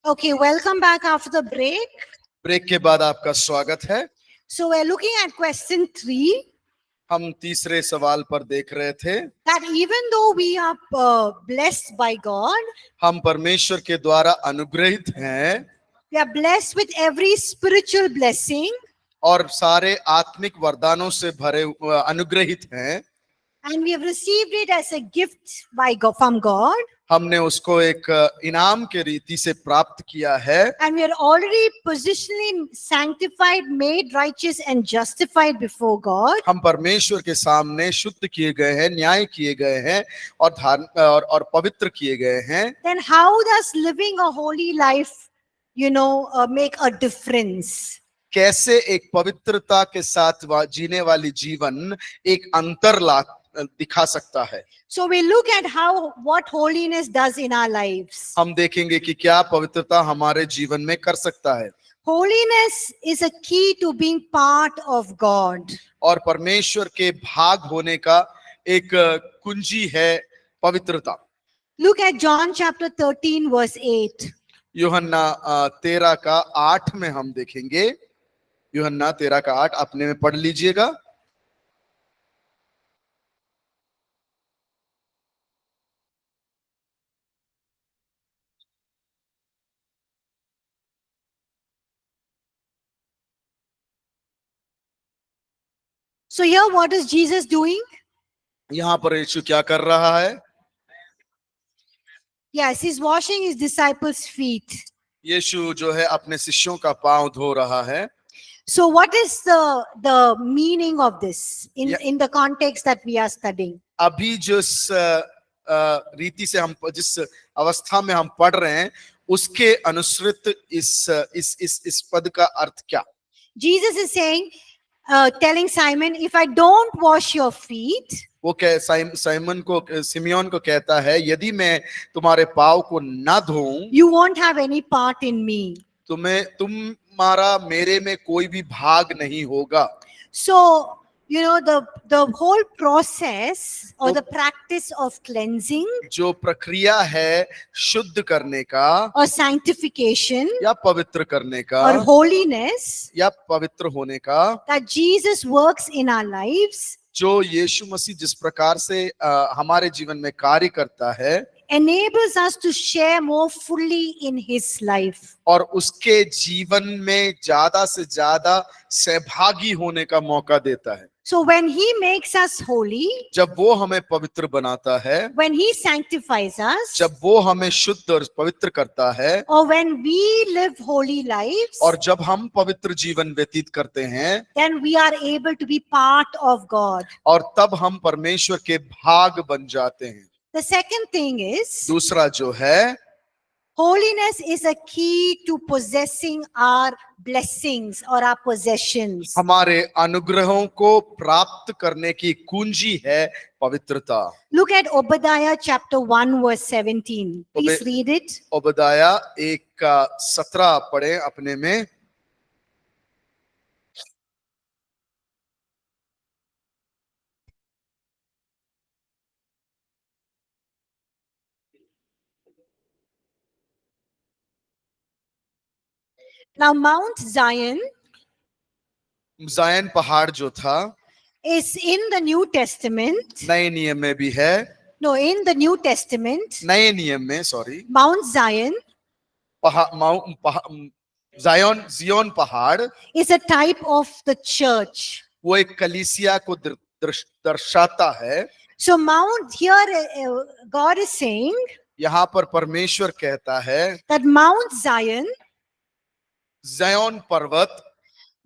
Okay, welcome back after the break. Break के बाद आपका स्वागत है। So we're looking at question 3, हम तीसरे सवाल पर देख रहे थे। that even though we are blessed by God, हम परमेश्वर के द्वारा अनुग्रहित हैं we are blessed with every spiritual blessing, और सारे आत्मिक वरदानों से भरे अनुग्रहित हैं। and we have received it as a gift by God, from God, हमने उसको एक इनाम के रीति से प्राप्त किया है and we are already positionally sanctified, made righteous and justified before God. हम परमेश्वर के सामने शुद्ध किए गए हैं, न्याय किए गए हैं और और पवित्र किए गए हैं। Then how does living a holy life, make a difference? कैसे एक पवित्रता के साथ जीने वाली जीवन एक अंतर दिखा सकता है। So we look at what holiness does in our lives. हम देखेंगे कि क्या पवित्रता हमारे जीवन में कर सकता है। Holiness is a key to being part of God. और परमेश्वर के भाग होने का एक कुंजी है पवित्रता। Look at John chapter 13 verse 8. यूहन्ना 13 का 8 में हम देखेंगे। यूहन्ना 13 का 8 अपने में पढ़ लीजिएगा। So here what is Jesus doing? यहाँ पर यीशु क्या कर रहा है? Yes, he's washing his disciples' feet. यीशु जो है अपने शिष्यों का पांव धो रहा है। So what is the meaning of this in the context that we are studying? अभी जिस रीति से हम जिस अवस्था में हम पढ़ रहे हैं उसके अनुसृत इस पद का अर्थ क्या? Jesus is saying, telling Simon, if I don't wash your feet, वो साइमन को सिमियोन को कहता है यदि मैं तुम्हारे पाँव को ना धोऊं you won't have any part in me. तुम्हारा मेरे में कोई भी भाग नहीं होगा। So the whole process or the practice of cleansing, जो प्रक्रिया है शुद्ध करने का or sanctification, या पवित्र करने का or holiness, या पवित्र होने का, that Jesus works in our lives, जो यीशु मसीह जिस प्रकार से हमारे जीवन में कार्य करता है, enables us to share more fully in his life. और उसके जीवन में ज्यादा से ज्यादा सहभागी होने का मौका देता है। So when he makes us holy, जब वो हमें पवित्र बनाता है, when he sanctifies us, जब वो हमें शुद्ध और पवित्र करता है, or when we live holy lives, और जब हम पवित्र जीवन व्यतीत करते हैं, then we are able to be part of God. और तब हम परमेश्वर के भाग बन जाते हैं। The second thing is, दूसरा जो है, holiness is a key to possessing our blessings or our possessions. हमारे अनुग्रहों को प्राप्त करने की कुंजी है पवित्रता। Look at Obadiah chapter 1 verse 17. Please read it. ओबदाया 1 का 17 पढ़े अपने में। Now Mount Zion जायन पहाड़ जो था is in the New Testament. नए नियम में भी है। No, in the New Testament, नए नियम में सॉरी Mount Zion जियोन पहाड़ is a type of the church. वो एक कलीसिया को दर्शाता है। So Mount here, God is saying यहाँ पर परमेश्वर कहता है that Mount Zion, ज़योन पर्वत,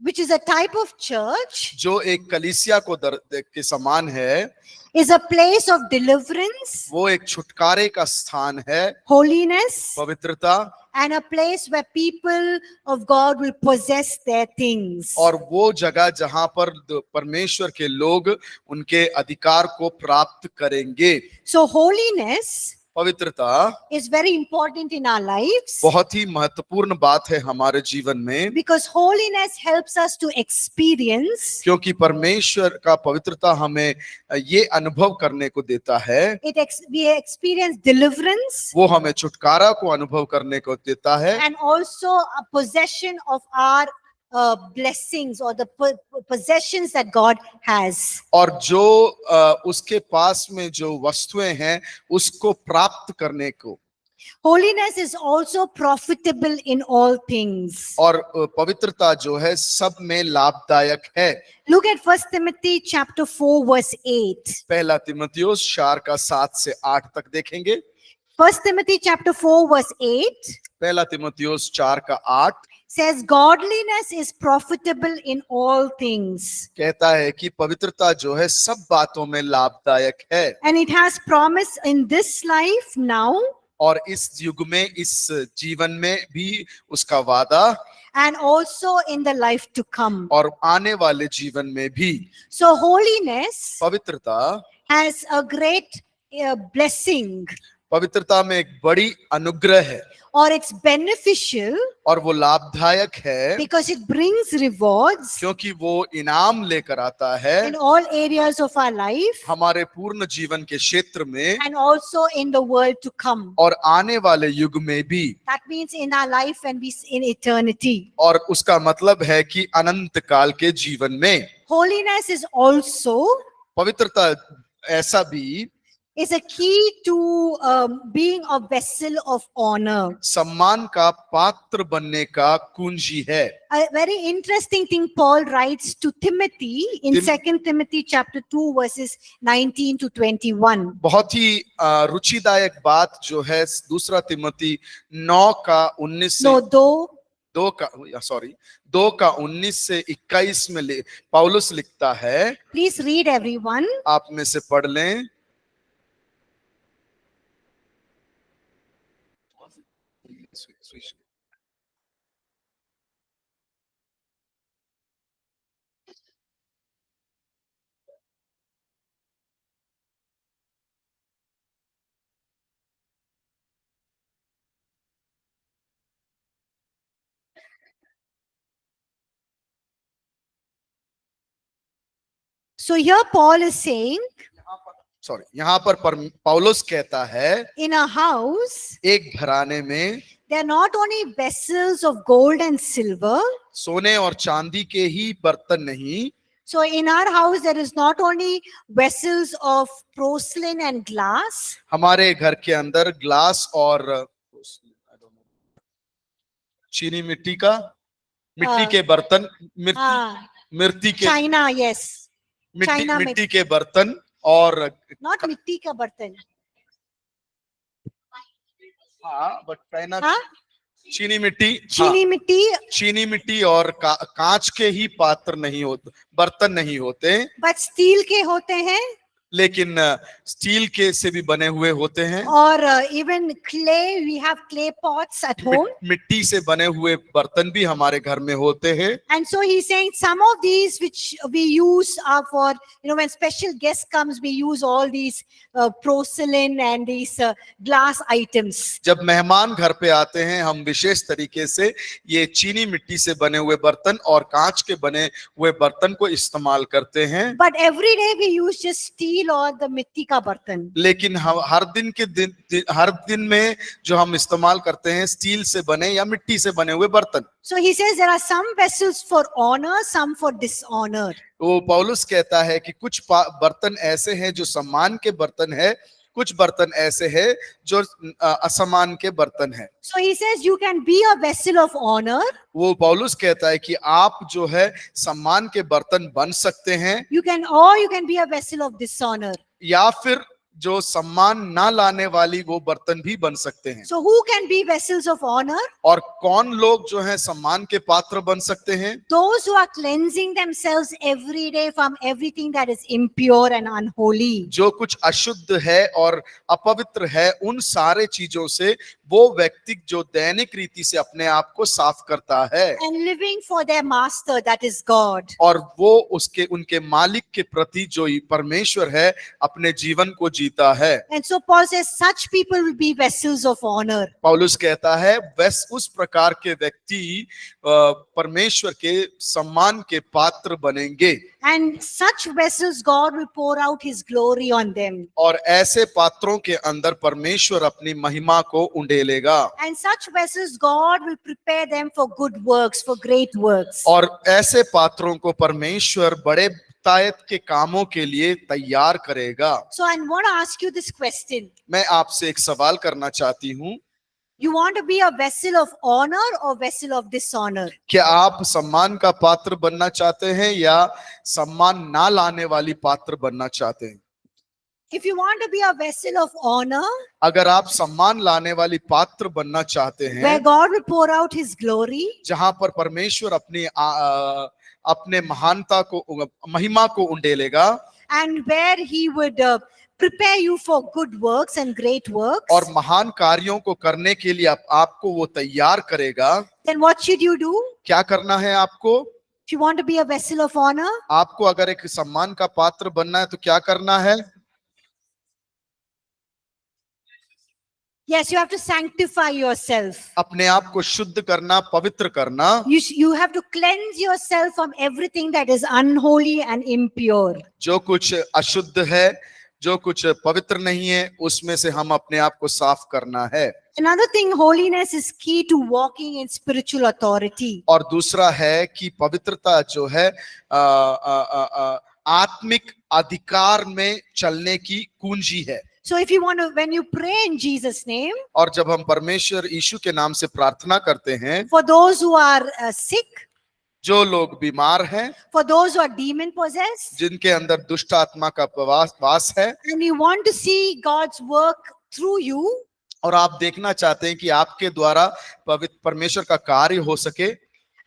which is a type of church, जो एक कलीसिया को के समान है, is a place of deliverance, वो एक छुटकारे का स्थान है, holiness, पवित्रता, and a place where people of God will possess their things. और वो जगह जहां पर परमेश्वर के लोग उनके अधिकार को प्राप्त करेंगे। So holiness पवित्रता is very important in our lives बहुत ही महत्वपूर्ण बात है हमारे जीवन में, because holiness helps us to experience. क्योंकि परमेश्वर का पवित्रता हमें ये अनुभव करने को देता है, We experience deliverance वो हमें छुटकारा को अनुभव करने को देता है, and also a possession of our blessings or the possessions that God has. और जो उसके पास में जो वस्तुएं हैं उसको प्राप्त करने को। Holiness is also profitable in all things. और पवित्रता जो है सब में लाभदायक है। Look at 1 Timothy chapter 4 verse 8. पहला तीमुथियुस 4 का 7 से 8 तक देखेंगे। 1 Timothy chapter 4 verse 8 पहला तीमुथियुस 4 का 8 says godliness is profitable in all things. कहता है कि पवित्रता जो है सब बातों में लाभदायक है, And it has promise in this life now और इस युग में इस जीवन में भी उसका वादा, and also in the life to come. और आने वाले जीवन में भी। So holiness पवित्रता has a great blessing, पवित्रता में एक बड़ी अनुग्रह है, or it's beneficial और वो लाभदायक है because it brings rewards क्योंकि वो इनाम लेकर आता है in all areas of our life हमारे पूर्ण जीवन के क्षेत्र में and also in the world to come. और आने वाले युग में भी। That means in our life and we in eternity. और उसका मतलब है कि अनंत काल के जीवन में। Holiness is also पवित्रता ऐसा भी is a key to being a vessel of honor. सम्मान का पात्र बनने का कुंजी है। A very interesting thing Paul writes to Timothy in 2 Timothy chapter 2 verses 19 to 21. बहुत ही रुचिदायक बात जो है दूसरा तिमोथी 9 का 19 से No, दो का 19 से 21 में पौलुस लिखता है। please read everyone. आप में से पढ़ लें। So here Paul is saying, यहाँ पर पौलुस कहता है, in a house, एक घराने में there are not only vessels of gold and silver. सोने और चांदी के ही बर्तन नहीं। So in our house, there is not only vessels of porcelain and glass. हमारे घर के अंदर ग्लास और चीनी मिट्टी के बर्तन, मिट्टी के China, yes. मिट्टी के बर्तन और Not मिट्टी का बर्तन. हाँ, बट चाइना हाँ? चीनी मिट्टी और कांच के ही पात्र नहीं होते, बर्तन नहीं होते, But स्टील के होते हैं. लेकिन स्टील के से भी बने हुए होते हैं। और even clay, we have clay pots at home. मिट्टी से बने हुए बर्तन भी हमारे घर में होते हैं। And so he's saying some of these which we use are for, when special guest comes, we use all these porcelain and these glass items. जब मेहमान घर पे आते हैं हम विशेष तरीके से ये चीनी मिट्टी से बने हुए बर्तन और कांच के बने हुए बर्तन को इस्तेमाल करते हैं। But every day we use just steel or the मिट्टी का बर्तन. लेकिन हम हर दिन में जो हम इस्तेमाल करते हैं स्टील से बने या मिट्टी से बने हुए बर्तन। So he says there are some vessels for honor, some for dishonor. तो पौलुस कहता है कि कुछ बर्तन ऐसे हैं जो सम्मान के बर्तन है, कुछ बर्तन ऐसे हैं जो असम्मान के बर्तन है। So he says you can be a vessel of honor. वो पौलुस कहता है कि आप जो है सम्मान के बर्तन बन सकते हैं, You can be a vessel of dishonor. या फिर जो सम्मान ना लाने वाली वो बर्तन भी बन सकते हैं। So who can be vessels of honor? और कौन लोग जो है सम्मान के पात्र बन सकते हैं? Those who are cleansing themselves every day from everything that is impure and unholy. जो कुछ अशुद्ध है और अपवित्र है उन सारे चीजों से वो व्यक्ति जो दैनिक रीति से अपने आप को साफ करता है, And living for their master, that is God. और वो उनके मालिक के प्रति जो परमेश्वर है अपने जीवन को जीता है। And so Paul says such people will be vessels of honor. पौलुस कहता है उस प्रकार के व्यक्ति परमेश्वर के सम्मान के पात्र बनेंगे, And such vessels God will pour out his glory on them. और ऐसे पात्रों के अंदर परमेश्वर अपनी महिमा को उंडेलेगा, And such vessels God will prepare them for good works, for great works. और ऐसे पात्रों को परमेश्वर बड़े तायत के कामों के लिए तैयार करेगा। So I want to ask you this question. मैं आपसे एक सवाल करना चाहती हूँ, You want to be a vessel of honor or vessel of dishonor? क्या आप सम्मान का पात्र बनना चाहते हैं या सम्मान ना लाने वाली पात्र बनना चाहते हैं? If you want to be a vessel of honor, अगर आप सम्मान लाने वाली पात्र बनना चाहते where हैं, God will pour out his glory, जहां पर परमेश्वर अपने महानता को, महिमा को उंडेलेगा, and where he would prepare you for good works and great works, और महान कार्यों को करने के लिए आपको वो तैयार करेगा, then what should you do? क्या करना है आपको? If you want to be a vessel of honor, आपको अगर एक सम्मान का पात्र बनना है तो क्या करना है? yes, you have to sanctify yourself. अपने आप को शुद्ध करना, पवित्र करना। You have to cleanse yourself from everything that is unholy and impure. जो कुछ अशुद्ध है, जो कुछ पवित्र नहीं है, उसमें से हम अपने आप को साफ करना है। Another thing, holiness is key to walking in spiritual authority. और दूसरा है कि पवित्रता जो है आत्मिक अधिकार में चलने की कुंजी है। So if you want to, when you pray in Jesus' name, और जब हम परमेश्वर यीशु के नाम से प्रार्थना करते हैं, for those who are sick, जो लोग बीमार हैं, for those who are demon possessed, जिनके अंदर दुष्ट आत्मा का वास है, and you want to see God's work through you, और आप देखना चाहते हैं कि आपके द्वारा पवित्र परमेश्वर का कार्य हो सके,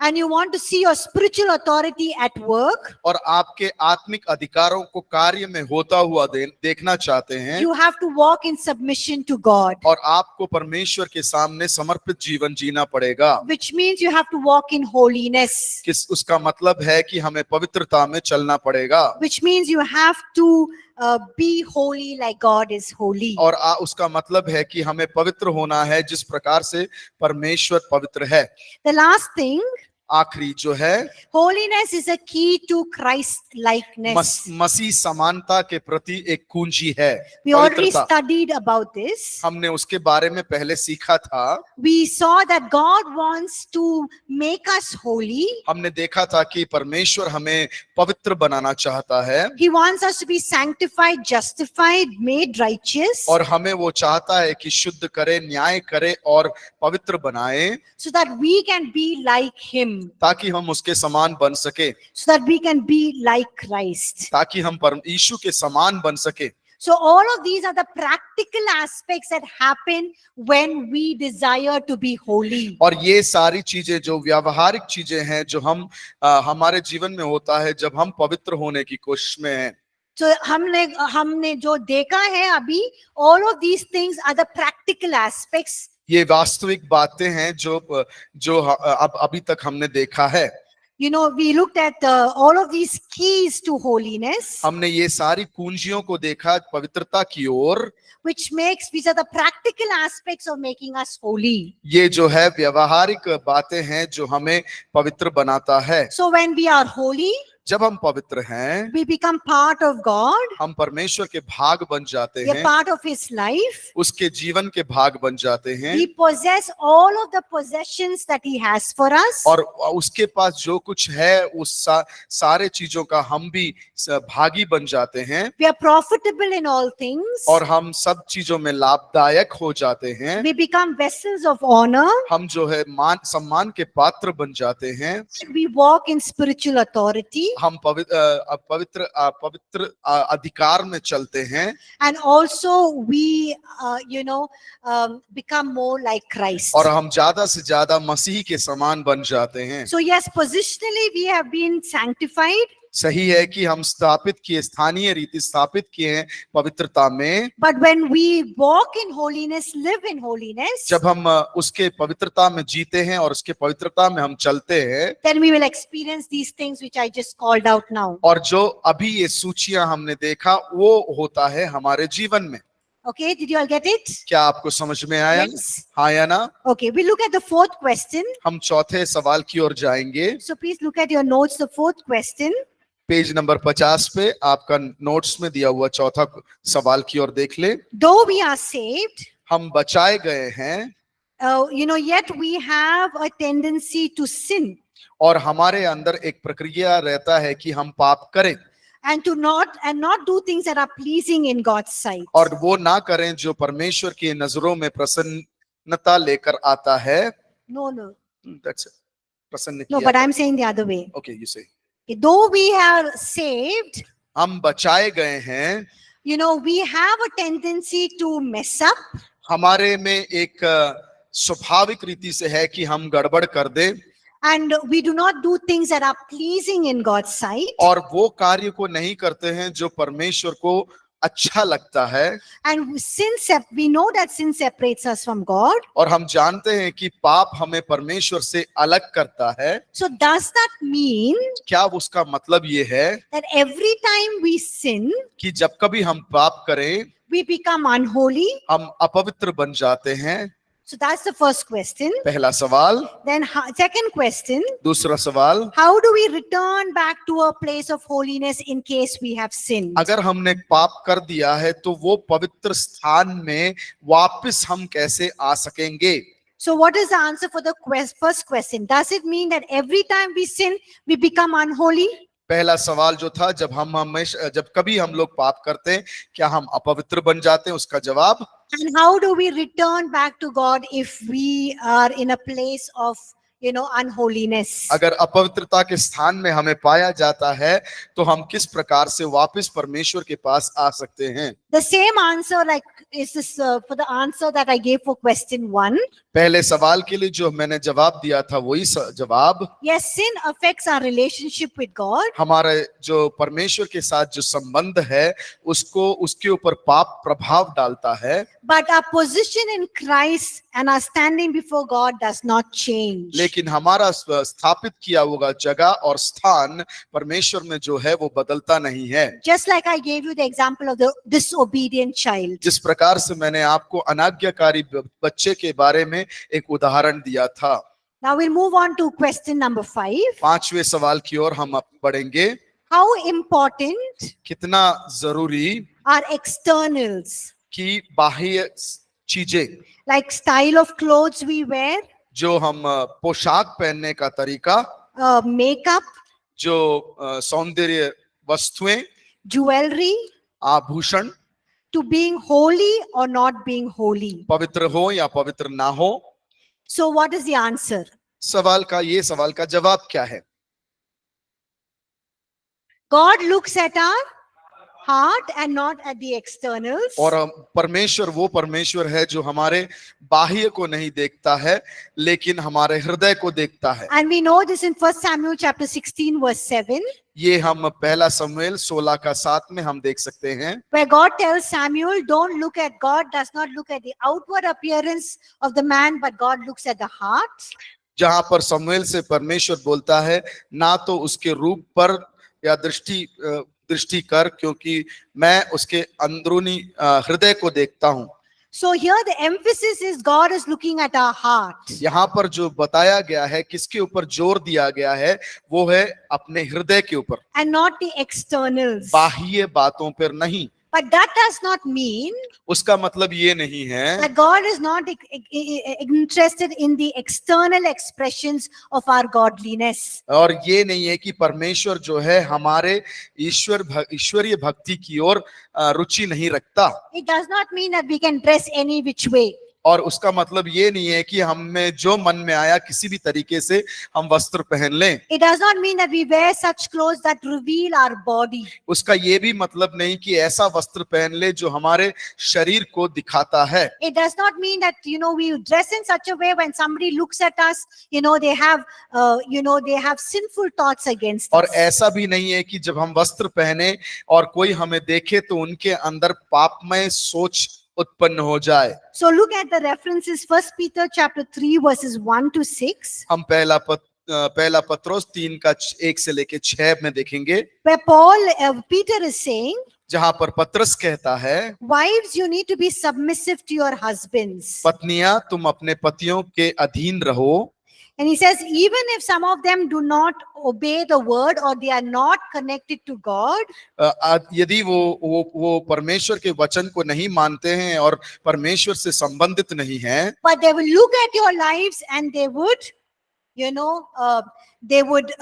and you want to see your spiritual authority at work, और आपके आत्मिक अधिकारों को कार्य में होता हुआ देखना चाहते हैं, you have to walk in submission to God, और आपको परमेश्वर के सामने समर्पित जीवन जीना पड़ेगा। which means you have to walk in holiness, उसका मतलब है कि हमें पवित्रता में चलना पड़ेगा, which means you have to be holy like God is holy. और उसका मतलब है कि हमें पवित्र होना है जिस प्रकार से परमेश्वर पवित्र है। The last thing, आखिरी जो है, holiness is a key to Christ likeness. मसीह समानता के प्रति एक कुंजी है। We already पवित्रता, studied about this. हमने उसके बारे में पहले सीखा था। We saw that God wants to make us holy. हमने देखा था कि परमेश्वर हमें पवित्र बनाना चाहता है, He wants us to be sanctified, justified, made righteous, और हमें वो चाहता है कि शुद्ध करे, न्याय करे और पवित्र बनाए, so that we can be like him, ताकि हम उसके समान बन सके, so that we can be like Christ. ताकि हम यीशु के समान बन सके। So all of these are the practical aspects that happen when we desire to be holy. और ये सारी चीजें जो व्यावहारिक चीजें हैं जो हमारे जीवन में होता है जब हम पवित्र होने की कोशिश में हैं। So हमने जो देखा है अभी, all of these things are the practical aspects. ये वास्तविक बातें हैं जो अब अभी तक हमने देखा है। You know, we looked at all of these keys to holiness, हमने ये सारी कुंजियों को देखा पवित्रता की ओर, which are the practical aspects of making us holy. ये जो है व्यवहारिक बातें हैं जो हमें पवित्र बनाता है। So when we are holy, जब हम पवित्र हैं, we become part of God, हम परमेश्वर के भाग बन जाते we are हैं, part of his life, उसके जीवन के भाग बन जाते हैं, we possess all of the possessions that he has for us, और उसके पास जो कुछ है उस सारे चीजों का हम भी भागी बन जाते हैं, we are profitable in all things, और हम सब चीजों में लाभदायक हो जाते हैं, we become vessels of honor, हम जो है सम्मान के पात्र बन जाते हैं, we walk in spiritual authority, हम पवित्र अधिकार में चलते हैं, and also we become more like Christ. और हम ज्यादा से ज्यादा मसीह के समान बन जाते हैं। So yes, positionally we have been sanctified, सही है कि हम स्थापित किए, स्थानीय रीति स्थापित किए हैं पवित्रता में। But when we walk in holiness, live in holiness, जब हम उसके पवित्रता में जीते हैं और उसके पवित्रता में हम चलते हैं, then we will experience these things which I just called out now. और जो अभी ये सूचियां हमने देखा वो होता है हमारे जीवन में। Okay, did you all get it? क्या आपको समझ में आया? Yes. हाँ या ना? Okay, we look at the fourth question. हम चौथे सवाल की ओर जाएंगे। So please look at your notes, the fourth question. Page number 50 पे आपका नोट्स में दिया हुआ चौथा सवाल की ओर देख ले। Though we are saved, हम बचाए गए हैं, yet we have a tendency to sin और हमारे अंदर एक प्रक्रिया रहता है कि हम पाप करें and not do things that are pleasing in God's sight. और वो ना करें जो परमेश्वर की नजरों में प्रसन्नता लेकर आता है। No. That's it. प्रसन्न No, किया। but I'm saying the other way. Okay, you say. Okay, though we are saved, हम बचाए गए हैं, we have a tendency to mess up. हमारे में एक स्वाभाविक रीति से है कि हम गड़बड़ कर दें And we do not do things that are pleasing in God's sight. और वो कार्य को नहीं करते हैं जो परमेश्वर को अच्छा लगता है। And we know that sin separates us from God. और हम जानते हैं कि पाप हमें परमेश्वर से अलग करता है। So does that mean क्या उसका मतलब ये है that every time we sin, कि जब कभी हम पाप करें we become unholy? हम अपवित्र बन जाते हैं? So that's the first question. पहला सवाल। Then second question, दूसरा सवाल, how do we return back to a place of holiness in case we have sinned? अगर हमने पाप कर दिया है तो वो पवित्र स्थान में वापस हम कैसे आ सकेंगे? So what is the answer for the first question? Does it mean that every time we sin, we become unholy? पहला सवाल जो था, जब कभी हम लोग पाप करते हैं क्या हम अपवित्र बन जाते हैं? उसका जवाब, And how do we return back to God if we are in a place of, unholiness? अगर अपवित्रता के स्थान में हमें पाया जाता है तो हम किस प्रकार से वापस परमेश्वर के पास आ सकते हैं? The same answer is this for the answer that I gave for question 1. पहले सवाल के लिए जो मैंने जवाब दिया था वही जवाब। Yes, sin affects our relationship with God. हमारे जो परमेश्वर के साथ जो संबंध है उसके ऊपर पाप प्रभाव डालता है। But our position in Christ and our standing before God does not change. लेकिन हमारा स्थापित किया हुआ जगह और स्थान परमेश्वर में जो है वो बदलता नहीं है। Just like I gave you the example of the disobedient child. जिस प्रकार से मैंने आपको अनाज्ञाकारी बच्चे के बारे में एक उदाहरण दिया था। Now we'll move on to question number 5. पांचवें सवाल की ओर हम बढ़ेंगे। How important कितना जरूरी are externals? कि बाह्य चीजें, Like style of clothes we wear, जो हम पोशाक पहनने का तरीका, makeup, जो सौंदर्य वस्तुएं, jewelry, आभूषण, to being holy or not being holy. पवित्र हो या पवित्र ना हो। So what is the answer? सवाल का जवाब क्या है? God looks at our heart and not at the externals. और वो परमेश्वर है जो हमारे बाह्य को नहीं देखता है लेकिन हमारे हृदय को देखता है। And we know this in 1 Samuel chapter 16 verse 7. ये हम पहला शमूएल 16 का 7 में हम देख सकते हैं, Where God tells Samuel, don't look at God, does not look at the outward appearance of the man, but God looks at the heart. जहां पर शमूएल से परमेश्वर बोलता है ना तो उसके रूप पर या दृष्टि कर, क्योंकि मैं उसके अंदरूनी हृदय को देखता हूं। So here the emphasis is God is looking at our heart. यहाँ पर जो बताया गया है, किसके ऊपर जोर दिया गया है, वो है अपने हृदय के ऊपर, And not the externals. बाह्य बातों पर नहीं। But that does not mean उसका मतलब ये नहीं है that God is not interested in the external expressions of our godliness. और ये नहीं है कि परमेश्वर जो है हमारे ईश्वरीय भक्ति की ओर रुचि नहीं रखता। It does not mean that we can dress any which way. और उसका मतलब ये नहीं है कि हम में जो मन में आया किसी भी तरीके से हम वस्त्र पहन लें। It does not mean that we wear such clothes that reveal our body. उसका ये भी मतलब नहीं कि ऐसा वस्त्र पहन ले जो हमारे शरीर को दिखाता है। It does not mean that, we dress in such a way when somebody looks at us, they have sinful thoughts against और us. ऐसा भी नहीं है कि जब हम वस्त्र पहने और कोई हमें देखे तो उनके अंदर पापमय सोच उत्पन्न हो जाए। So look at the references, 1 Peter chapter 3 verses 1 to 6, हम पहला पत्रोस 3 का 1 से लेके 6 में देखेंगे, where Peter is saying, जहां पर पत्रस कहता है, wives, you need to be submissive to your husbands. पत्नियां तुम अपने पतियों के अधीन रहो। And he says, even if some of them do not obey the word or they are not connected to God, यदि वो परमेश्वर के वचन को नहीं मानते हैं और परमेश्वर से संबंधित नहीं हैं, but they will look at your lives and they would,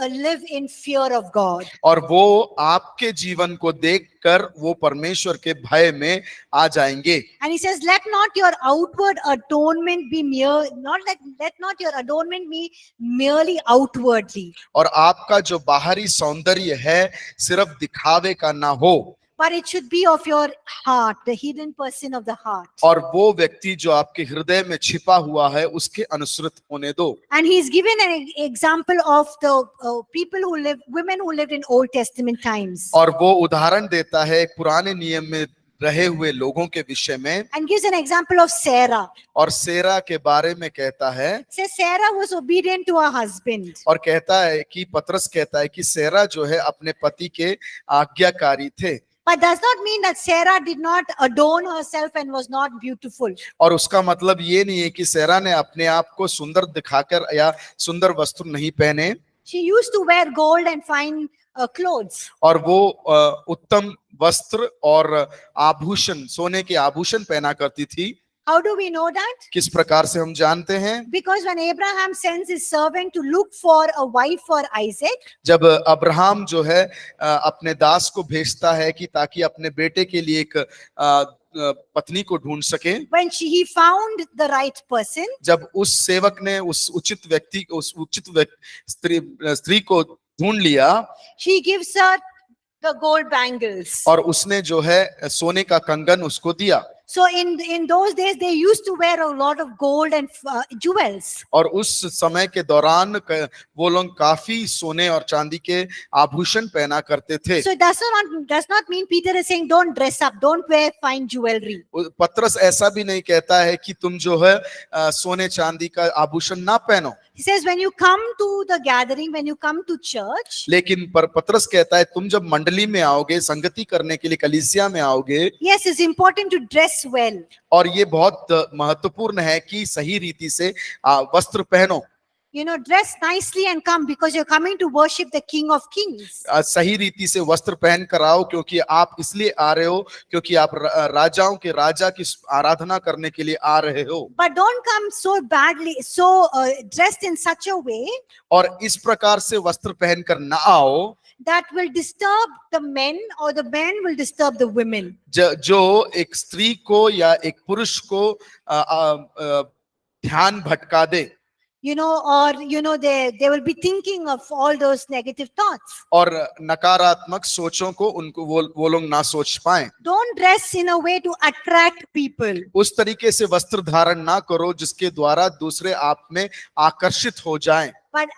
live in fear of God. और वो आपके जीवन को देखकर वो परमेश्वर के भय में आ जाएंगे। And he says, let not your outward adornment be let not your adornment be merely outwardly, और आपका जो बाहरी सौंदर्य है सिर्फ दिखावे का ना हो, but it should be of your heart, the hidden person of the heart. और वो व्यक्ति जो आपके हृदय में छिपा हुआ है उसके अनुसृत होने दो। And he's given an example of the women who lived in Old Testament times. और वो उदाहरण देता है पुराने नियम में रहे हुए लोगों के विषय में, And gives an example of Sarah. और सेरा के बारे में कहता है, Says Sarah was obedient to her husband. और कहता है कि पतरस कहता है कि सेरा जो है अपने पति के आज्ञाकारी थे। But does not mean that Sarah did not adorn herself and was not beautiful. और उसका मतलब ये नहीं है कि सेरा ने अपने आप को सुंदर दिखाकर या सुंदर वस्त्र नहीं पहने। She used to wear gold and fine clothes. और वो उत्तम वस्त्र और आभूषण, सोने के आभूषण पहना करती थी। How do we know that? किस प्रकार से हम जानते हैं? Because when Abraham sends his servant to look for a wife for Isaac, जब अब्राहम जो है अपने दास को भेजता है कि ताकि अपने बेटे के लिए एक पत्नी को ढूंढ सके, when he found the right person, जब उस सेवक ने उस उचित स्त्री को ढूंढ लिया, she gives her the gold bangles. और उसने जो है सोने का कंगन उसको दिया। So in those days they used to wear a lot of gold and jewels. और उस समय के दौरान वो लोग काफी सोने और चांदी के आभूषण पहना करते थे। So it does not mean Peter is saying don't dress up, don't wear fine jewelry. पत्रस ऐसा भी नहीं कहता है कि तुम जो है सोने चांदी का आभूषण ना पहनो। He says when you come to the gathering, when you come to church, लेकिन पत्रस कहता है तुम जब मंडली में आओगे, संगति करने के लिए कलीसिया में आओगे, yes, it's important to dress well. और ये बहुत महत्वपूर्ण है कि सही रीति से वस्त्र पहनो। Dress nicely and come because you're coming to worship the King of Kings. सही रीति से वस्त्र पहन कर आओ, क्योंकि आप इसलिए आ रहे हो क्योंकि आप राजाओं के राजा की आराधना करने के लिए आ रहे हो। But don't come so badly, dressed in such a way, और इस प्रकार से वस्त्र पहन कर ना आओ that will disturb the men or the men will disturb the women. जो एक स्त्री को या एक पुरुष को ध्यान भटका दे। They will be thinking of all those negative thoughts. और नकारात्मक सोचों को उनको वो लोग ना सोच पाए। Don't dress in a way to attract people. उस तरीके से वस्त्र धारण ना करो जिसके द्वारा दूसरे आप में आकर्षित हो जाएं। But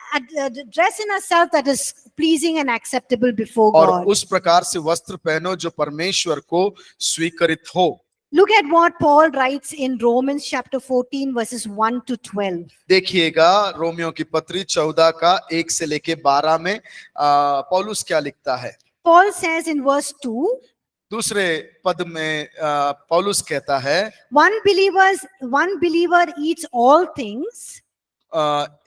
dress in a self that is pleasing and acceptable before और God. उस प्रकार से वस्त्र पहनो जो परमेश्वर को स्वीकृत हो। Look at what Paul writes in Romans chapter 14 verses 1 to 12. देखिएगा रोमियो की पत्री 14 का 1 से लेके 12 में पौलुस क्या लिखता है। Paul says in verse 2, दूसरे पद में पौलुस कहता है, one believer eats all things.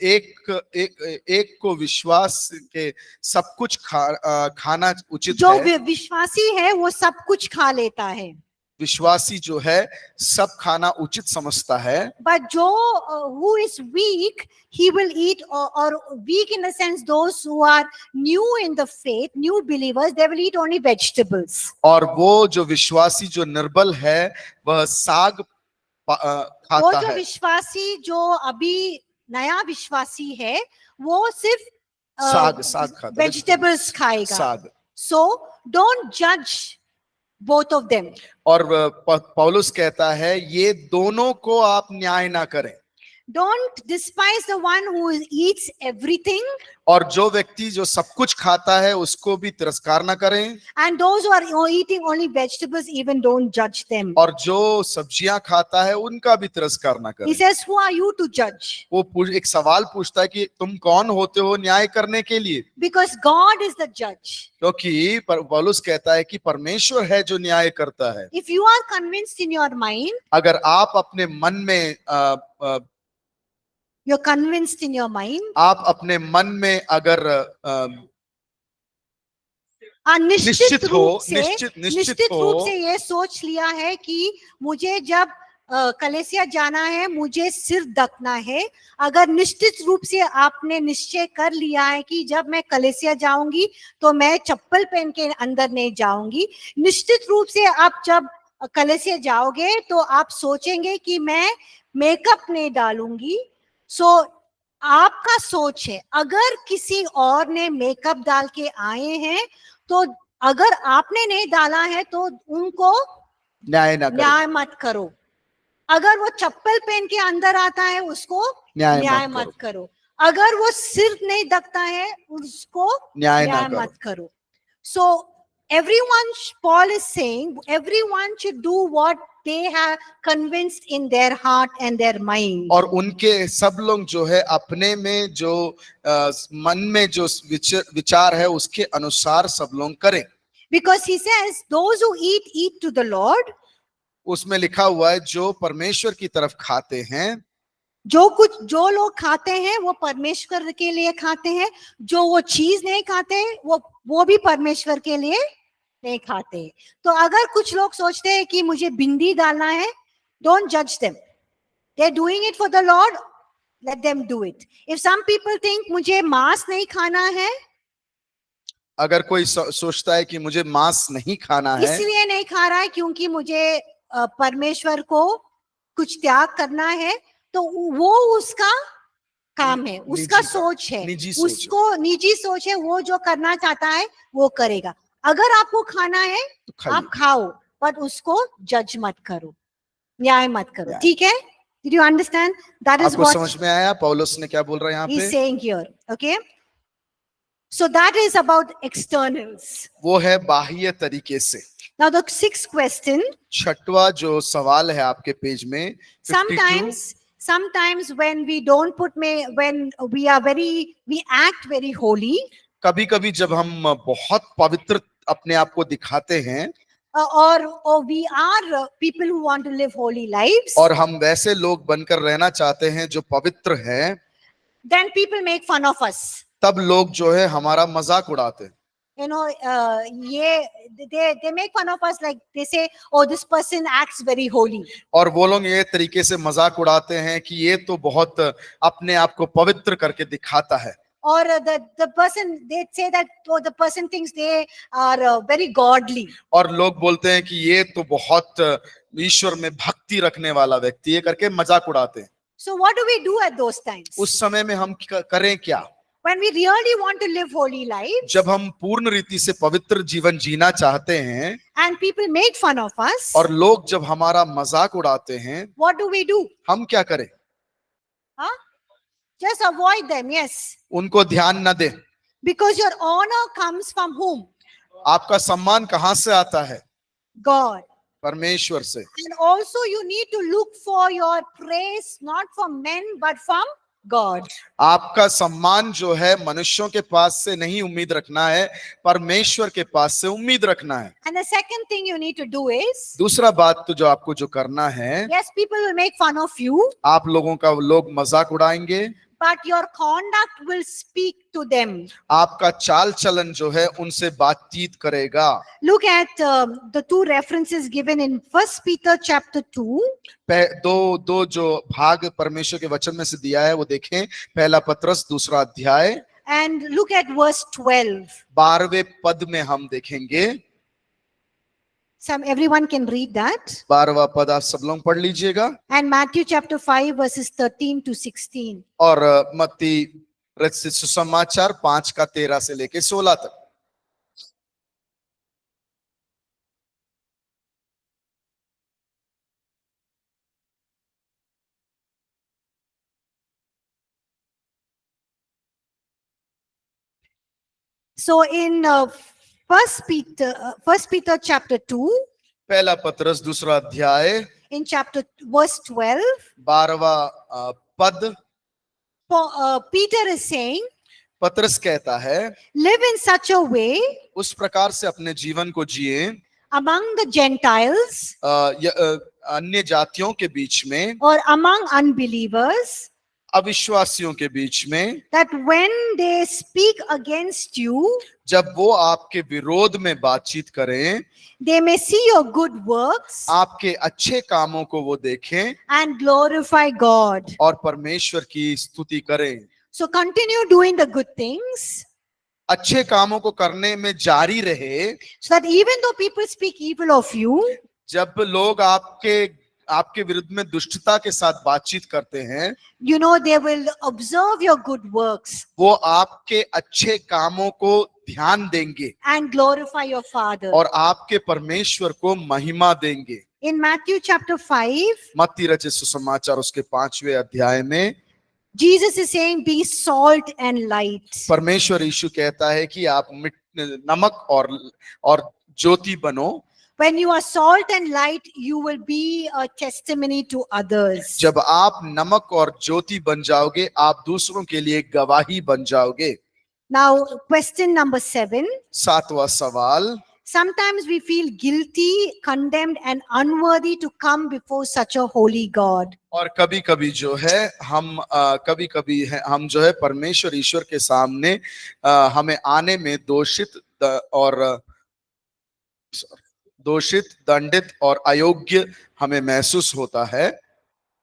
एक को विश्वास के सब कुछ खाना उचित जो है। विश्वासी है वो सब कुछ खा लेता है। विश्वासी जो है सब खाना उचित समझता है। But who is weak, he will eat, or weak in the sense those who are new in the faith, new believers, they will eat only vegetables. और वो जो विश्वासी जो निर्बल है वह साग वो खाता जो है। विश्वासी जो अभी नया विश्वासी है वो सिर्फ साग खाता है, वेजिटेबल्स खाएगा. साग। So don't judge both of them. और पौलुस कहता है ये दोनों को आप न्याय ना करें। Don't despise the one who eats everything, और जो व्यक्ति जो सब कुछ खाता है उसको भी तिरस्कार ना करें। and those who are eating only vegetables, even don't judge them. और जो सब्जियां खाता है उनका भी तिरस्कार ना He करें। says, who are you to judge? वो एक सवाल पूछता है कि तुम कौन होते हो न्याय करने के लिए, Because God is the judge. क्योंकि पौलुस कहता है कि परमेश्वर है जो न्याय करता है। If you are convinced in your mind, अगर आप अपने मन में you're convinced in your mind, आप अपने मन में अगर निश्चित रूप हो से ये सोच लिया है कि मुझे जब कलेसिया जाना है मुझे सिर ढकना है, अगर निश्चित रूप से आपने निश्चय कर लिया है कि जब मैं कलेसिया जाऊंगी तो मैं चप्पल पहन के अंदर नहीं जाऊंगी, निश्चित रूप से आप जब कलेसिया जाओगे तो आप सोचेंगे कि मैं मेकअप नहीं डालूंगी. सो आपका सोच है. अगर किसी और ने मेकअप डाल के आए हैं तो अगर आपने नहीं डाला है तो उनको न्याय मत करो. अगर वो चप्पल पहन के अंदर आता है उसको न्याय मत करो. अगर वो सिर नहीं ढकता है उसको न्याय मत करो. So everyone, Paul is saying, everyone should do what they have convinced in their heart and their mind. और उनके सब लोग जो है अपने में जो मन में जो विचार है उसके अनुसार सब लोग करें. Because he says, those who eat to the Lord. उसमें लिखा हुआ है जो परमेश्वर की तरफ खाते हैं, जो लोग खाते हैं वो परमेश्वर के लिए खाते हैं, जो वो चीज नहीं खाते वो भी परमेश्वर के लिए नहीं खाते. तो अगर कुछ लोग सोचते हैं कि मुझे बिंदी डालना है, don't judge them. They're doing it for the Lord, let them do it. If some people think मुझे मांस नहीं खाना है, अगर कोई सोचता है कि मुझे मांस नहीं खाना है इसलिए नहीं खा रहा है क्योंकि मुझे परमेश्वर को कुछ त्याग करना है, तो वो उसका काम है, उसका सोच है, उसको निजी सोच है, वो जो करना चाहता है वो करेगा. अगर आपको खाना है तो आप खाओ, पर उसको जज मत करो, न्याय मत करो. ठीक है? Did you understand? That is what समझ में आया पौलुस ने क्या बोल रहा है यहाँ पे? He's saying here. Okay? So that is about externals. वो है बाह्य तरीके से. Now the sixth question. छठवा जो सवाल है आपके पेज में, sometimes when we don't when we act very holy. कभी-कभी जब हम बहुत पवित्र अपने आप को दिखाते हैं, or we are people who want to live holy lives. और हम वैसे लोग बनकर रहना चाहते हैं जो पवित्र हैं, then people make fun of us. तब लोग जो है हमारा मजाक उड़ाते हैं. You know, they make fun of us, like they say, oh, this person acts very holy. और वो लोग ये तरीके से मजाक उड़ाते हैं कि ये तो बहुत अपने आप को पवित्र करके दिखाता है. Or the person, they say that oh, the person thinks they are very godly. और लोग बोलते हैं कि ये तो बहुत ईश्वर में भक्ति रखने वाला व्यक्ति है करके मजाक उड़ाते हैं. So what do we do at those times? उस समय में हम करें क्या? When we really want to live holy lives, जब हम पूर्ण रीति से पवित्र जीवन जीना चाहते हैं, and people make fun of us, और लोग जब हमारा मजाक उड़ाते हैं, what do we do? हम क्या करें? Just avoid them. Yes. उनको ध्यान न दें. Because your honor comes from whom? आपका सम्मान कहाँ से आता है? God. परमेश्वर से. And also you need to look for your praise not from men but from God. आपका सम्मान जो है मनुष्यों के पास से नहीं उम्मीद रखना है, परमेश्वर के पास से उम्मीद रखना है. And the second thing you need to do is, दूसरा बात तो जो आपको जो करना है, yes, people will make fun of you, आप लोगों का लोग मजाक उड़ाएंगे, but your conduct will speak to them. आपका चाल चलन जो है उनसे बातचीत करेगा. Look at the two references given in 1 Peter chapter 2. दो जो भाग परमेश्वर के वचन में से दिया है वो देखें. पहला पत्रस 2 अध्याय, and look at verse 12. 12वें पद में हम देखेंगे. Everyone can read that. 12वां पद आप सब लोग पढ़ लीजिएगा। And Matthew chapter 5 verses 13 to 16. और मत्ती रचित सुसमाचार 5 का 13 से लेके 16 तक। So in First Peter chapter 2, पहला पत्रस दूसरा अध्याय in chapter verse 12, 12वां पद, Peter is saying, पत्रस कहता है, live in such a way उस प्रकार से अपने जीवन को जिए among the Gentiles अन्य जातियों के बीच में or among unbelievers, अविश्वासियों के बीच में, that when they speak against you, जब वो आपके विरोध में बातचीत करें, they may see your good works आपके अच्छे कामों को वो देखें and glorify God. और परमेश्वर की स्तुति करें। So continue doing the good things, अच्छे कामों को करने में जारी रहे, so that even though people speak evil of you, जब लोग आपके विरुद्ध में दुष्टता के साथ बातचीत करते हैं, you know, they will observe your good works वो आपके अच्छे कामों को ध्यान देंगे and glorify your Father. और आपके परमेश्वर को महिमा देंगे। In Matthew chapter 5, मत्ती रचित सुसमाचार उसके 5वें अध्याय में Jesus is saying, be salt and light. परमेश्वर यीशु कहता है कि आप नमक और ज्योति बनो। When you are salt and light, you will be a testimony to others. जब आप नमक और ज्योति बन जाओगे, आप दूसरों के लिए गवाही बन जाओगे। Now, question number 7. 7वां सवाल, Sometimes we feel guilty, condemned, and unworthy to come before such a holy God. और कभी कभी जो है हम जो है परमेश्वर ईश्वर के सामने हमें आने में दोषित, दंडित और अयोग्य हमें महसूस होता है।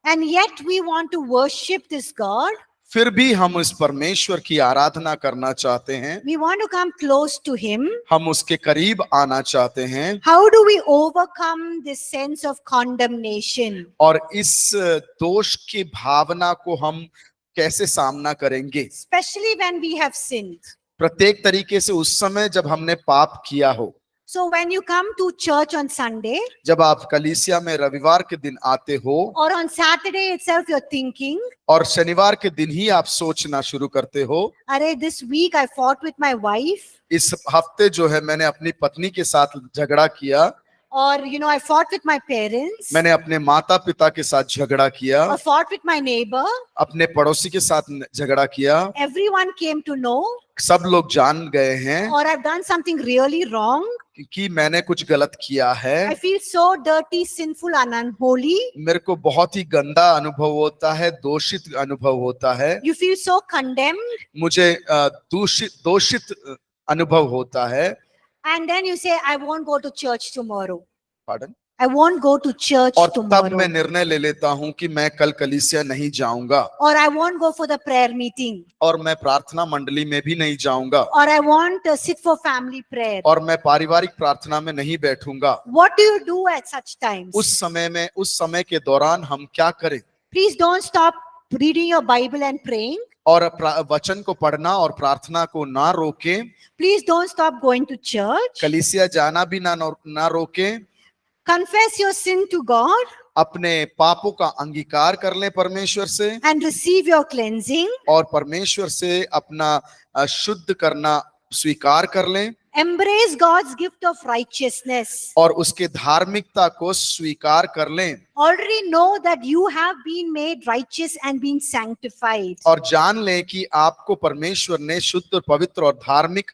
And yet we want to worship this God. फिर भी हम इस परमेश्वर की आराधना करना चाहते हैं, We want to come close to Him. हम उसके करीब आना चाहते हैं। How do we overcome this sense of condemnation? और इस दोष की भावना को हम कैसे सामना करेंगे, Especially when we have sinned. प्रत्येक तरीके से उस समय जब हमने पाप किया हो। So when you come to church on Sunday, जब आप कलीसिया में रविवार के दिन आते हो or on Saturday itself you're thinking, और शनिवार के दिन ही आप सोचना शुरू करते हो, अरे this week I fought with my wife, इस हफ्ते जो है मैंने अपनी पत्नी के साथ झगड़ा किया, or you know I fought with my parents, मैंने अपने माता पिता के साथ झगड़ा किया, or fought with my neighbor. अपने पड़ोसी के साथ झगड़ा किया, Everyone came to know, सब लोग जान गए हैं or I've done something really wrong. कि मैंने कुछ गलत किया है। I feel so dirty, sinful and unholy. मेरे को बहुत ही गंदा अनुभव होता है, दोषित अनुभव होता है। You feel so condemned. मुझे दोषित अनुभव होता है। And then you say, I won't go to church tomorrow. Pardon? I won't go to church और तब tomorrow. मैं निर्णय ले लेता हूं कि मैं कल कलीसिया नहीं जाऊंगा, Or I won't go for the prayer meeting. और मैं प्रार्थना मंडली में भी नहीं जाऊंगा, Or I won't sit for family prayer. और मैं पारिवारिक प्रार्थना में नहीं बैठूंगा। What do you do at such times? उस समय के दौरान हम क्या करें? Please don't stop reading your Bible and praying. और वचन को पढ़ना और प्रार्थना को ना रोकें। Please don't stop going to church. कलीसिया जाना भी ना रोकें। Confess your sin to God अपने पापों का अंगीकार कर लें परमेश्वर से, and receive your cleansing. और परमेश्वर से अपना शुद्ध करना स्वीकार कर लें, Embrace God's gift of righteousness. और उसके धार्मिकता को स्वीकार कर लें, Already know that you have been made righteous and been sanctified. और जान लें कि आपको परमेश्वर ने शुद्ध और पवित्र और धार्मिक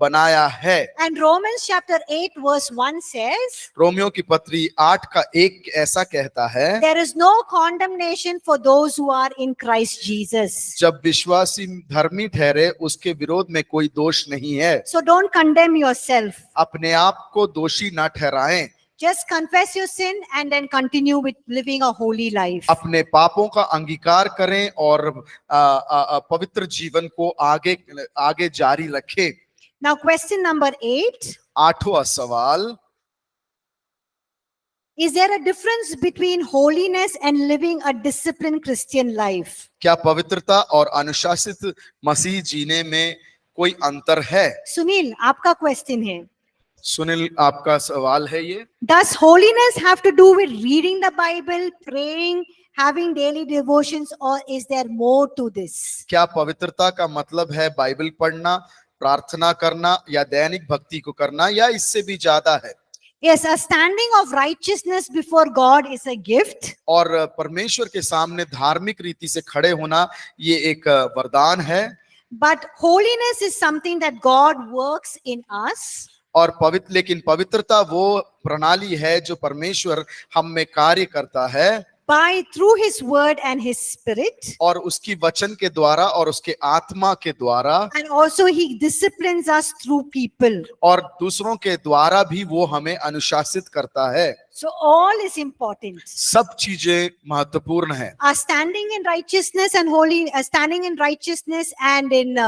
बनाया है। And Romans chapter 8 verse 1 says, Romeo की पत्री 8 का 1 ऐसा कहता है, there is no condemnation for those who are in Christ Jesus. जब विश्वासी धर्मी ठहरे उसके विरोध में कोई दोष नहीं है। So don't condemn yourself. अपने आप को दोषी ना ठहराएं, Just confess your sin and then continue with living a holy life. अपने पापों का अंगीकार करें और पवित्र जीवन को आगे जारी रखें। Now question number 8. 8वां सवाल, Is there a difference between holiness and living a disciplined Christian life? क्या पवित्रता और अनुशासित मसीह जीने में कोई अंतर है? Sunil, आपका क्वेश्चन है. सुनील, आपका सवाल है ये। Does holiness have to do with reading the Bible, praying, having daily devotions, or is there more to this? क्या पवित्रता का मतलब है बाइबल पढ़ना, प्रार्थना करना या दैनिक भक्ति को करना, या इससे भी ज्यादा है? Yes, a standing of righteousness before God is a gift. और परमेश्वर के सामने धार्मिक रीति से खड़े होना ये एक वरदान है। But holiness is something that God works in us. और लेकिन पवित्रता वो प्रणाली है जो परमेश्वर हम में कार्य करता है through His Word and His Spirit. और उसकी वचन के द्वारा और उसके आत्मा के द्वारा, And also He disciplines us through people. और दूसरों के द्वारा भी वो हमें अनुशासित करता है। So all is important. सब चीजें महत्वपूर्ण है। Standing in righteousness and standing in righteousness and in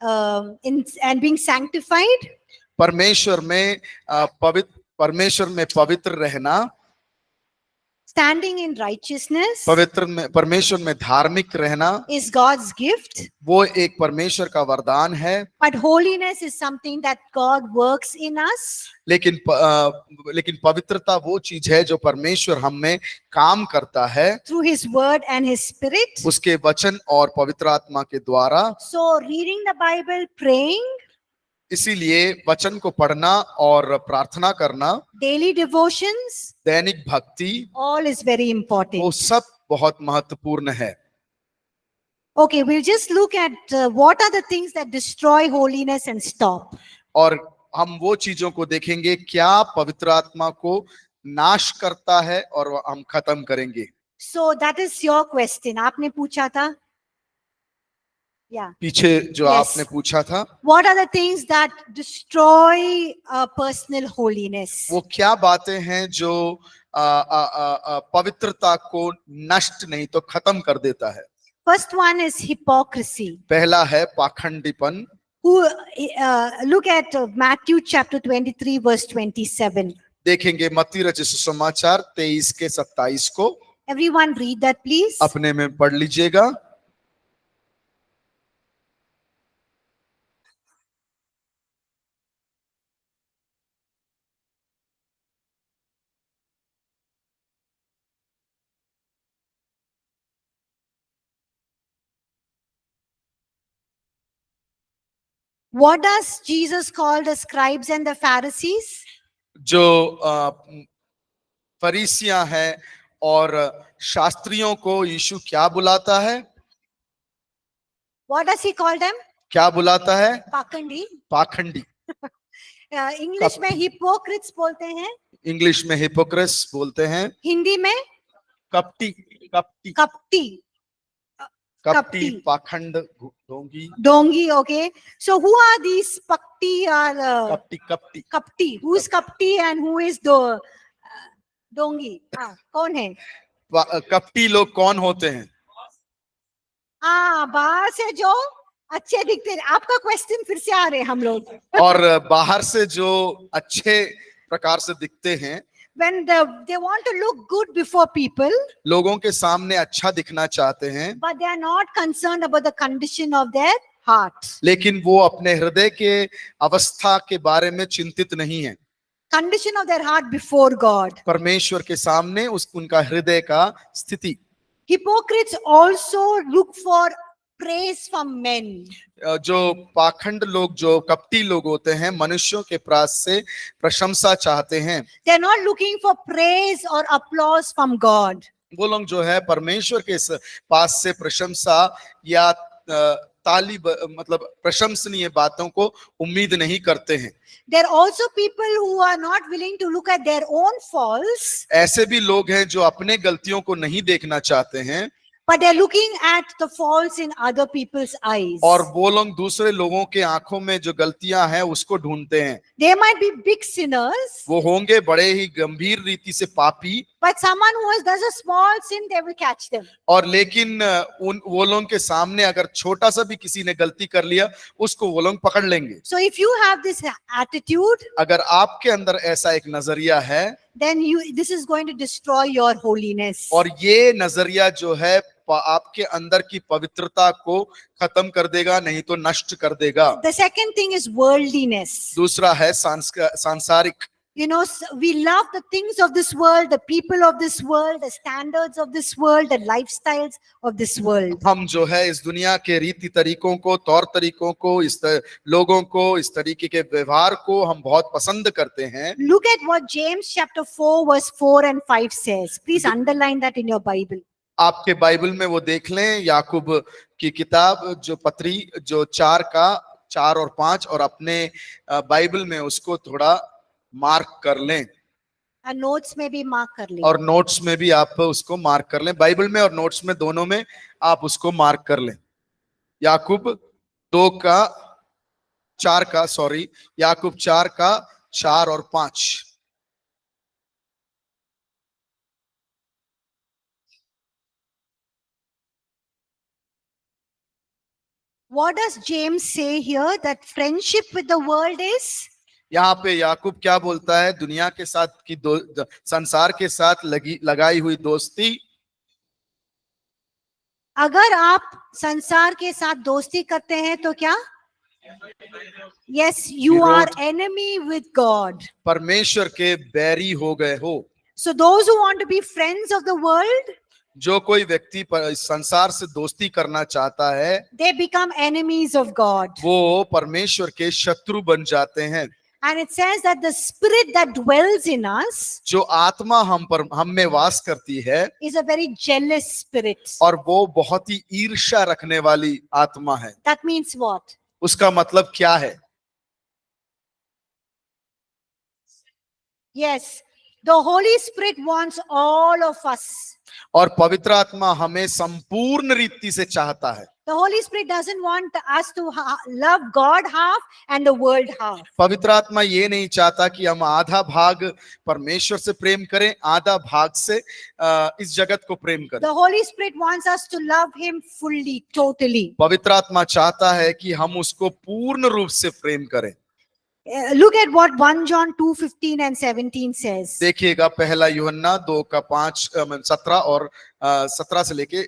and being sanctified. परमेश्वर में पवित्र रहना, Standing in righteousness परमेश्वर में धार्मिक रहना is God's gift. वो एक परमेश्वर का वरदान है। But holiness is something that God works in us. लेकिन पवित्रता वो चीज है जो परमेश्वर हम में काम करता है Through His Word and His Spirit. उसके वचन और पवित्र आत्मा के द्वारा। So reading the Bible, praying, इसीलिए वचन को पढ़ना और प्रार्थना करना, daily devotions, दैनिक भक्ति, all is very important. वो सब बहुत महत्वपूर्ण है। Okay, we'll just look at what are the things that destroy holiness and stop. और हम वो चीजों को देखेंगे क्या पवित्र आत्मा को नाश करता है और हम खत्म करेंगे। So that is your question. आपने पूछा था? Yeah. पीछे जो Yes. आपने पूछा था, What are the things that destroy personal holiness? वो क्या बातें हैं जो पवित्रता को नष्ट नहीं तो खत्म कर देता है। First one is hypocrisy. पहला है पाखंडीपन। Look at Matthew chapter 23 verse 27. देखेंगे मत्ती रचित सुसमाचार 23 के 27 को। Everyone read that please. अपने में पढ़ लीजिएगा। What does Jesus call the scribes and the Pharisees? जो फरीसियां हैं और शास्त्रियों को यीशु क्या बुलाता है? What does he call them? क्या बुलाता है? पाखंडी. पाखंडी। इंग्लिश में hypocrites बोलते हैं. इंग्लिश में हिपोक्रेट्स बोलते हैं। हिंदी में कपटी। कपटी। कपटी. कपटी, पाखंड, ढोंगी। Dongi, okay. So who are these pakti or कपटी, कपटी। kapti? Who is kapti and who is dongi? कौन है? कपटी लोग कौन होते हैं? बाहर से जो अच्छे दिखते हैं। आपका क्वेश्चन फिर से आ रहे हैं हम लोग। और बाहर से जो अच्छे प्रकार से दिखते हैं, When they want to look good before people, लोगों के सामने अच्छा दिखना चाहते हैं, but they are not concerned about the condition of their heart. लेकिन वो अपने हृदय के अवस्था के बारे में चिंतित नहीं है। Condition of their heart before God. परमेश्वर के सामने उनका हृदय का स्थिति। Hypocrites also look for praise from men. जो पाखंड लोग, जो कपटी लोग होते हैं, मनुष्यों के पास से प्रशंसा चाहते हैं। They are not looking for praise or applause from God. वो लोग जो है परमेश्वर के पास से प्रशंसा या ताली मतलब प्रशंसनीय बातों को उम्मीद नहीं करते हैं। There are also people who are not willing to look at their own faults. ऐसे भी लोग हैं जो अपने गलतियों को नहीं देखना चाहते हैं, But they are looking at the faults in other people's eyes. और वो लोग दूसरे लोगों के आंखों में जो गलतियां हैं उसको ढूंढते हैं। They might be big sinners. वो होंगे बड़े ही गंभीर रीति से पापी, But someone who does a small sin, they will catch them. और लेकिन वो लोगों के सामने अगर छोटा सा भी किसी ने गलती कर लिया, उसको वो लोग पकड़ लेंगे। So if you have this attitude, अगर आपके अंदर ऐसा एक नजरिया है, then this is going to destroy your holiness. और ये नजरिया जो है आपके अंदर की पवित्रता को खत्म कर देगा, नहीं तो नष्ट कर देगा। The second thing is worldliness. दूसरा है सांसारिक। You know, we love the things of this world, the people of this world, the standards of this world, the lifestyles of this world. हम जो है इस दुनिया के रीति तरीकों को, तौर तरीकों को, इस लोगों को, इस तरीके के व्यवहार को हम बहुत पसंद करते हैं। Look at what James chapter 4 verse 4 and 5 says. Please underline that in your Bible. आपके बाइबल में वो देख लें, याकूब की किताब जो पत्री जो 4 और 5, और अपने बाइबल में उसको थोड़ा मार्क कर लें। नोट्स में भी मार्क कर लें, और नोट्स में भी आप उसको मार्क कर लें, बाइबल में और नोट्स में दोनों में आप उसको मार्क कर लें। याकूब 4 और 5। What does James say here? That friendship with the world is? यहाँ पे याकूब क्या बोलता है? दुनिया के साथ की संसार के साथ लगाई हुई दोस्ती। अगर आप संसार के साथ दोस्ती करते हैं तो क्या? Yes, you are enemy with God. परमेश्वर के बैरी हो गए हो। So those who want to be friends of the world, जो कोई व्यक्ति संसार से दोस्ती करना चाहता है, they become enemies of God. वो परमेश्वर के शत्रु बन जाते हैं। And it says that the spirit that dwells in us, जो आत्मा हम में वास करती है, is a very jealous spirit. और वो बहुत ही ईर्ष्या रखने वाली आत्मा है। That means what? उसका मतलब क्या है? Yes, the Holy Spirit wants all of us. और पवित्र आत्मा हमें संपूर्ण रीति से चाहता है। The Holy Spirit doesn't want us to love God half and the world half. पवित्र आत्मा ये नहीं चाहता कि हम आधा भाग परमेश्वर से प्रेम करें, आधा भाग से इस जगत को प्रेम करें। The Holy Spirit wants us to love Him fully, totally. पवित्र आत्मा चाहता है कि हम उसको पूर्ण रूप से प्रेम करें। Look at what 1 John 2:15 and 17 says. देखिएगा, पहला यूहन्ना 2:17 और 17 से लेके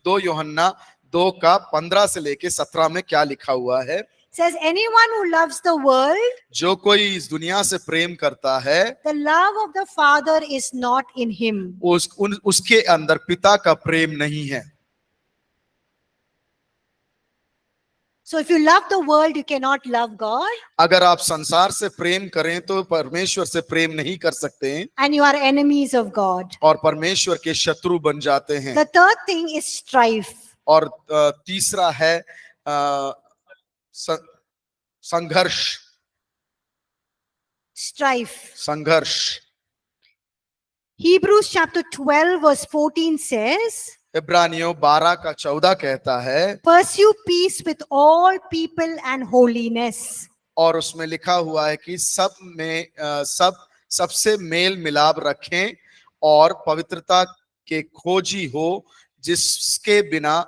2 यूहन्ना 2:15 से लेके 17 में क्या लिखा हुआ है? Says anyone who loves the world, जो कोई इस दुनिया से प्रेम करता है, the love of the Father is not in him. उसके अंदर पिता का प्रेम नहीं है। So if you love the world, you cannot love God. अगर आप संसार से प्रेम करें तो परमेश्वर से प्रेम नहीं कर सकते हैं, And you are enemies of God. और परमेश्वर के शत्रु बन जाते हैं। The third thing is strife. और तीसरा है संघर्ष। Strife. संघर्ष। Hebrews chapter 12 verse 14 says, इब्रानियों 12:14 कहता है, pursue peace with all people and holiness. और उसमें लिखा हुआ है कि सबसे मेल मिलाप रखें और पवित्रता के खोजी हो, जिसके बिना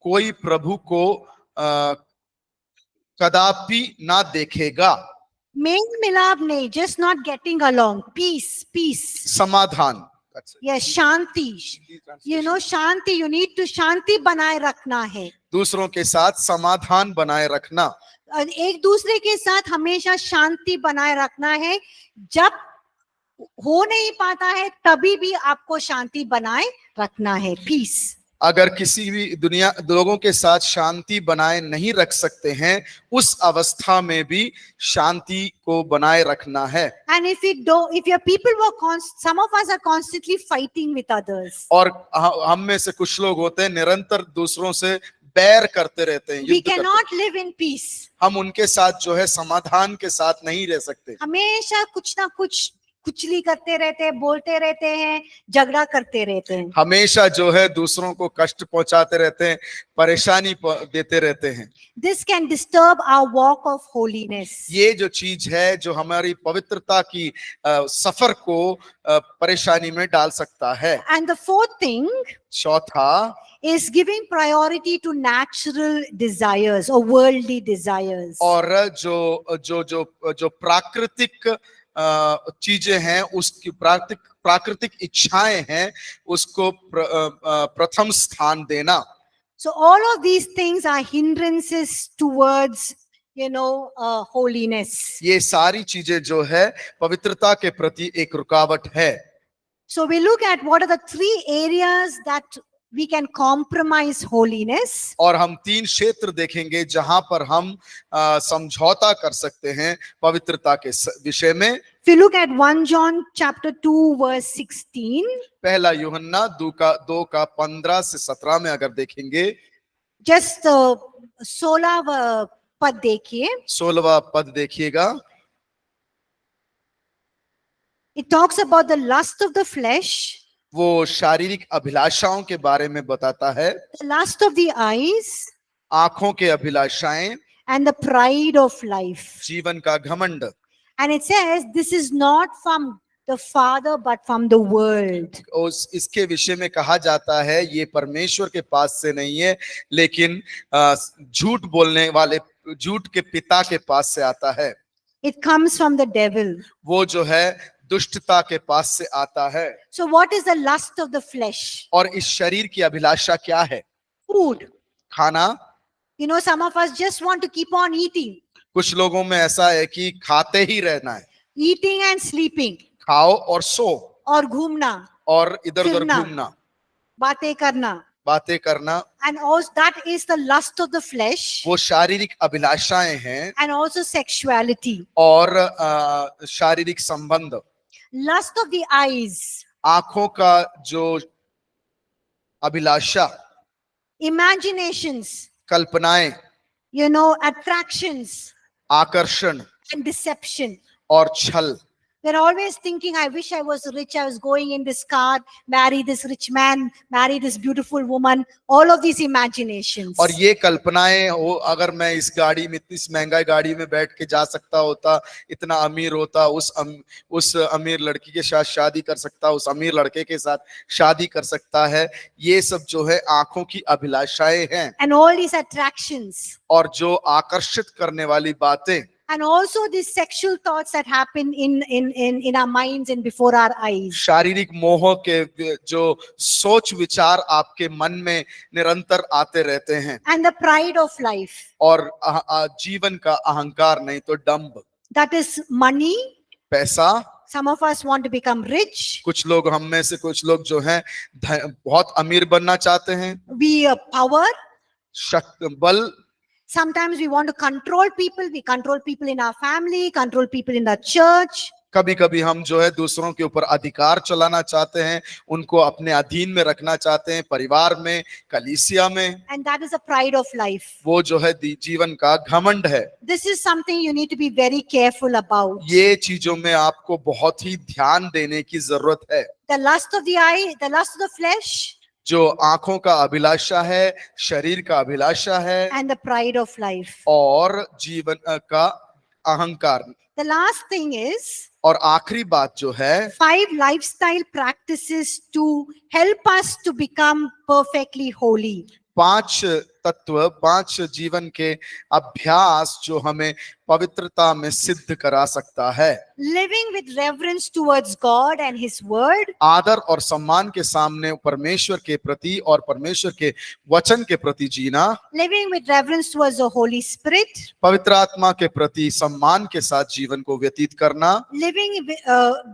कोई प्रभु को कदापि ना देखेगा। मेल मिलाप नहीं, just not getting along. Peace. समाधान। Yes, Shanti. You know, Shanti, you need to शांति बनाए रखना है। दूसरों के साथ समाधान बनाए रखना। एक दूसरे के साथ हमेशा शांति बनाए रखना है। जब हो नहीं पाता है तभी भी आपको शांति बनाए रखना है। पीस। अगर किसी भी लोगों के साथ शांति बनाए नहीं रख सकते हैं, उस अवस्था में भी शांति को बनाए रखना है। And if your people were some of us are constantly fighting with others. और हम में से कुछ लोग होते हैं निरंतर दूसरों से बैर करते रहते हैं, We cannot live in peace. हम उनके साथ जो है समाधान के साथ नहीं रह सकते। हमेशा कुछ ना कुछ कुचली करते रहते हैं, बोलते रहते हैं, झगड़ा करते रहते हैं. हमेशा जो है दूसरों को कष्ट पहुंचाते रहते हैं, परेशानी देते रहते हैं. This can disturb our walk of holiness. ये जो चीज है जो हमारी पवित्रता की सफर को परेशानी में डाल सकता है. And the fourth thing चौथा is giving priority to natural desires or worldly desires. और जो जो जो जो प्राकृतिक चीजें हैं, उसकी प्राकृतिक इच्छाएं हैं, उसको प्रथम स्थान देना. So all of these things are hindrances towards, holiness. ये सारी चीजें जो है पवित्रता के प्रति एक रुकावट है. So we look at what are the 3 areas that we can compromise holiness. और हम 3 क्षेत्र देखेंगे जहां पर हम समझौता कर सकते हैं पवित्रता के विषय में. If you look at 1 John chapter 2 verse 16, पहला यूहन्ना 2 का 15 से 17 में अगर देखेंगे, just 16वां पद देखिए. 16वां पद देखिएगा. It talks about the lust of the flesh, वो शारीरिक अभिलाषाओं के बारे में बताता है. the lust of the eyes, आंखों के अभिलाषाएं, and the pride of life. जीवन का घमंड. And it says this is not from the Father but from the world. इसके विषय में कहा जाता है ये परमेश्वर के पास से नहीं है, लेकिन झूठ बोलने वाले झूठ के पिता के पास से आता है. It comes from the devil. वो जो है दुष्टता के पास से आता है. So what is the lust of the flesh? और इस शरीर की अभिलाषा क्या है? Food. खाना. Some of us just want to keep on eating. कुछ लोगों में ऐसा है कि खाते ही रहना है. Eating and sleeping. खाओ और सो. और घूमना. और इधर उधर घूमना. बातें करना. And also that is the lust of the flesh. वो शारीरिक अभिलाषाएं हैं. And also sexuality. और शारीरिक संबंध. Lust of the eyes. आंखों का जो अभिलाषा. Imaginations. कल्पनाएं. Attractions. आकर्षण. And deception. और छल. They're always thinking, I wish I was rich, I was going in this car, marry this rich man, marry this beautiful woman, all of these imaginations. और ये कल्पनाएं हो, अगर मैं इस गाड़ी में, इतनी महंगाई गाड़ी में बैठ के जा सकता होता, इतना अमीर होता, उस अमीर लड़की के साथ शादी कर सकता, उस अमीर लड़के के साथ शादी कर सकता है. ये सब जो है आंखों की अभिलाषाएं हैं. And all these attractions. और जो आकर्षित करने वाली बातें. And also these sexual thoughts that happen in our minds and before our eyes. शारीरिक मोह के जो सोच विचार आपके मन में निरंतर आते रहते हैं. And the pride of life. और जीवन का अहंकार, नहीं तो डंभ. That is money. पैसा. Some of us want to become rich. कुछ लोग, हम में से कुछ लोग जो हैं बहुत अमीर बनना चाहते हैं. We power. शक्ति, बल. Sometimes we want to control people. We control people in our family, control people in the church. कभी कभी हम जो है दूसरों के ऊपर अधिकार चलाना चाहते हैं, उनको अपने अधीन में रखना चाहते हैं, परिवार में, कलीसिया में. And that is the pride of life. वो जो है जीवन का घमंड है. This is something you need to be very careful about. ये चीजों में आपको बहुत ही ध्यान देने की जरूरत है. The lust of the eye, the lust of the flesh. जो आंखों का अभिलाषा है, शरीर का अभिलाषा है. And the pride of life. और जीवन का अहंकार. The last thing is, और आखिरी बात जो है, 5 lifestyle practices to help us to become perfectly holy. 5 तत्व, 5 जीवन के अभ्यास जो हमें पवित्रता में सिद्ध करा सकता है. Living with reverence towards God and His Word. आदर और सम्मान के सामने परमेश्वर के प्रति और परमेश्वर के वचन के प्रति जीना. Living with reverence towards the Holy Spirit. पवित्र आत्मा के प्रति सम्मान के साथ जीवन को व्यतीत करना. Living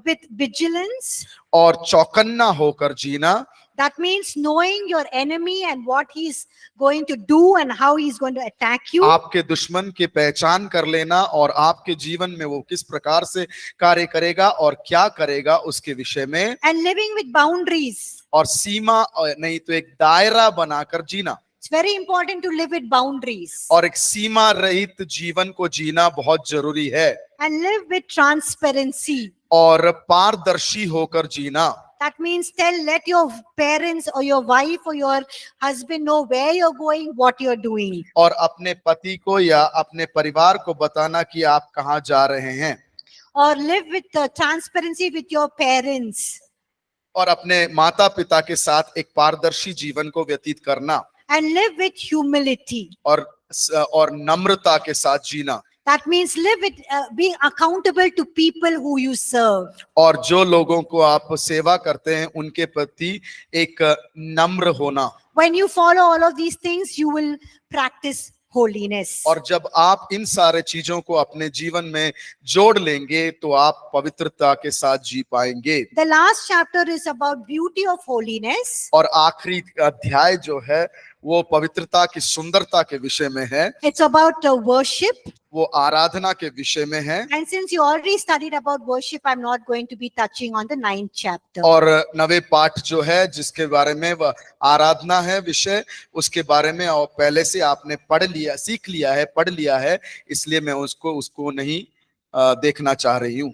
with vigilance. और चौकन्ना होकर जीना. That means knowing your enemy and what he's going to do and how he's going to attack you. आपके दुश्मन की पहचान कर लेना और आपके जीवन में वो किस प्रकार से कार्य करेगा और क्या करेगा उसके विषय में. And living with boundaries. और सीमा नहीं तो एक दायरा बनाकर जीना. It's very important to live with boundaries. और एक सीमा रहित जीवन को जीना बहुत जरूरी है. And live with transparency. और पारदर्शी होकर जीना। That means let your parents or your wife or your husband know where you're going, what you're doing. और अपने पति को या अपने परिवार को बताना कि आप कहाँ जा रहे हैं। Or live with transparency with your parents. और अपने माता पिता के साथ एक पारदर्शी जीवन को व्यतीत करना। And live with humility. और नम्रता के साथ जीना। That means live with being accountable to people who you serve. और जो लोगों को आप सेवा करते हैं उनके प्रति एक नम्र होना। When you follow all of these things, you will practice holiness. और जब आप इन सारे चीजों को अपने जीवन में जोड़ लेंगे तो आप पवित्रता के साथ जी पाएंगे। The last chapter is about beauty of holiness. और आखिरी अध्याय जो है वो पवित्रता की सुंदरता के विषय में है। It's about worship. वो आराधना के विषय में है। And since you already studied about worship, I'm not going to be touching on the 9th chapter. और नवे पाठ जो है जिसके बारे में वह आराधना है विषय, उसके बारे में और पहले से आपने पढ़ लिया, सीख लिया है, पढ़ लिया है, इसलिए मैं उसको नहीं देखना चाह रही हूँ।